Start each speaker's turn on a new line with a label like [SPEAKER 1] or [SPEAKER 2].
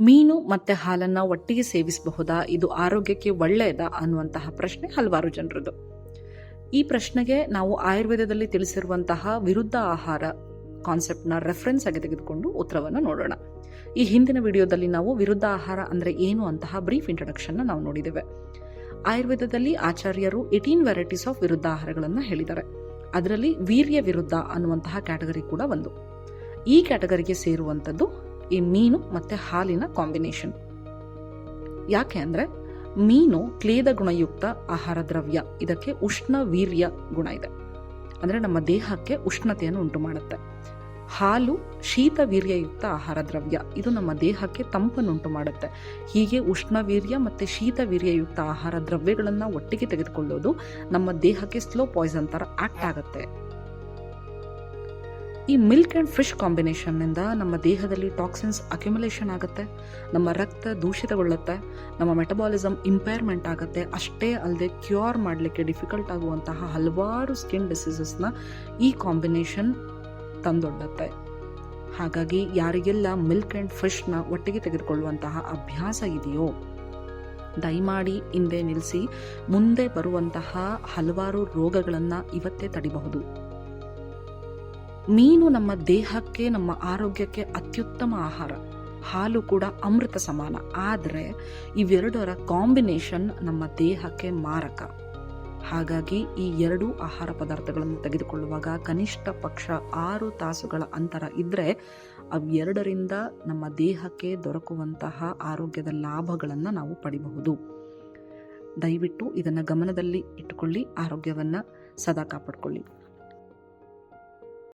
[SPEAKER 1] ಮೀನು ಮತ್ತು ಹಾಲನ್ನು ಒಟ್ಟಿಗೆ ಸೇವಿಸಬಹುದಾ, ಇದು ಆರೋಗ್ಯಕ್ಕೆ ಒಳ್ಳೆಯದಾ ಅನ್ನುವಂತಹ ಪ್ರಶ್ನೆ ಹಲವಾರು ಜನರದು. ಈ ಪ್ರಶ್ನೆಗೆ ನಾವು ಆಯುರ್ವೇದದಲ್ಲಿ ತಿಳಿಸಿರುವಂತಹ ವಿರುದ್ಧ ಆಹಾರ ಕಾನ್ಸೆಪ್ಟ್ನ ರೆಫರೆನ್ಸ್ ಆಗಿ ತೆಗೆದುಕೊಂಡು ಉತ್ತರವನ್ನು ನೋಡೋಣ. ಈ ಹಿಂದಿನ ವಿಡಿಯೋದಲ್ಲಿ ನಾವು ವಿರುದ್ಧ ಆಹಾರ ಅಂದರೆ ಏನು ಅಂತಹ ಬ್ರೀಫ್ ಇಂಟ್ರೊಡಕ್ಷನ್ನ ನಾವು ನೋಡಿದ್ದೇವೆ. ಆಯುರ್ವೇದದಲ್ಲಿ ಆಚಾರ್ಯರು 18 ವೆರೈಟೀಸ್ ಆಫ್ ವಿರುದ್ಧ ಆಹಾರಗಳನ್ನು ಹೇಳಿದ್ದಾರೆ. ಅದರಲ್ಲಿ ವೀರ್ಯ ವಿರುದ್ಧ ಅನ್ನುವಂತಹ ಕ್ಯಾಟಗರಿ ಕೂಡ ಒಂದು. ಈ ಕ್ಯಾಟಗರಿಗೆ ಸೇರುವಂಥದ್ದು ಈ ಮೀನು ಮತ್ತು ಹಾಲಿನ ಕಾಂಬಿನೇಷನ್. ಯಾಕೆ ಅಂದರೆ ಮೀನು ಕ್ಲೇದ ಗುಣಯುಕ್ತ ಆಹಾರ ದ್ರವ್ಯ, ಇದಕ್ಕೆ ಉಷ್ಣ ವೀರ್ಯ ಗುಣ ಇದೆ, ಅಂದರೆ ನಮ್ಮ ದೇಹಕ್ಕೆ ಉಷ್ಣತೆಯನ್ನು ಉಂಟು ಮಾಡುತ್ತೆ. ಹಾಲು ಶೀತ ವೀರ್ಯಯುಕ್ತ ಆಹಾರ ದ್ರವ್ಯ, ಇದು ನಮ್ಮ ದೇಹಕ್ಕೆ ತಂಪನ್ನುಂಟು ಮಾಡುತ್ತೆ. ಹೀಗೆ ಉಷ್ಣ ವೀರ್ಯ ಮತ್ತು ಶೀತ ವೀರ್ಯಯುಕ್ತ ಆಹಾರ ದ್ರವ್ಯಗಳನ್ನು ಒಟ್ಟಿಗೆ ತೆಗೆದುಕೊಳ್ಳೋದು ನಮ್ಮ ದೇಹಕ್ಕೆ ಸ್ಲೋ ಪಾಯ್ಸನ್ ಥರ ಆಕ್ಟ್ ಆಗುತ್ತೆ. ಈ ಮಿಲ್ಕ್ ಆ್ಯಂಡ್ ಫಿಶ್ ಕಾಂಬಿನೇಷನ್ನಿಂದ ನಮ್ಮ ದೇಹದಲ್ಲಿ ಟಾಕ್ಸಿನ್ಸ್ ಅಕ್ಯುಮುಲೇಷನ್ ಆಗುತ್ತೆ, ನಮ್ಮ ರಕ್ತ ದೂಷಿತಗೊಳ್ಳುತ್ತೆ, ನಮ್ಮ ಮೆಟಬಾಲಿಸಮ್ ಇಂಪೇರ್ಮೆಂಟ್ ಆಗುತ್ತೆ. ಅಷ್ಟೇ ಅಲ್ಲದೆ ಕ್ಯೂರ್ ಮಾಡಲಿಕ್ಕೆ ಡಿಫಿಕಲ್ಟ್ ಆಗುವಂತಹ ಹಲವಾರು ಸ್ಕಿನ್ ಡಿಸೀಸಸ್ನ ಈ ಕಾಂಬಿನೇಷನ್ ತಂದೊಡ್ಡುತ್ತೆ. ಹಾಗಾಗಿ ಯಾರಿಗೆಲ್ಲ ಮಿಲ್ಕ್ ಆ್ಯಂಡ್ ಫಿಶ್ನ ಒಟ್ಟಿಗೆ ತೆಗೆದುಕೊಳ್ಳುವಂತಹ ಅಭ್ಯಾಸ ಇದೆಯೋ ದಯಮಾಡಿ ಹಿಂದೆ ನಿಲ್ಲಿಸಿ, ಮುಂದೆ ಬರುವಂತಹ ಹಲವಾರು ರೋಗಗಳನ್ನು ಇವತ್ತೇ ತಡಿಬಹುದು. ಮೀನು ನಮ್ಮ ದೇಹಕ್ಕೆ, ನಮ್ಮ ಆರೋಗ್ಯಕ್ಕೆ ಅತ್ಯುತ್ತಮ ಆಹಾರ. ಹಾಲು ಕೂಡ ಅಮೃತ ಸಮಾನ. ಆದರೆ ಇವೆರಡರ ಕಾಂಬಿನೇಷನ್ ನಮ್ಮ ದೇಹಕ್ಕೆ ಮಾರಕ. ಹಾಗಾಗಿ ಈ ಎರಡೂ ಆಹಾರ ಪದಾರ್ಥಗಳನ್ನು ತೆಗೆದುಕೊಳ್ಳುವಾಗ ಕನಿಷ್ಠ ಪಕ್ಷ 6 ತಾಸುಗಳ ಅಂತರ ಇದ್ದರೆ ಅವೆರಡರಿಂದ ನಮ್ಮ ದೇಹಕ್ಕೆ ದೊರಕುವಂತಹ ಆರೋಗ್ಯದ ಲಾಭಗಳನ್ನು ನಾವು ಪಡಿಬಹುದು. ದಯವಿಟ್ಟು ಇದನ್ನು ಗಮನದಲ್ಲಿ ಇಟ್ಟುಕೊಳ್ಳಿ, ಆರೋಗ್ಯವನ್ನು ಸದಾ ಕಾಪಾಡಿಕೊಳ್ಳಿ.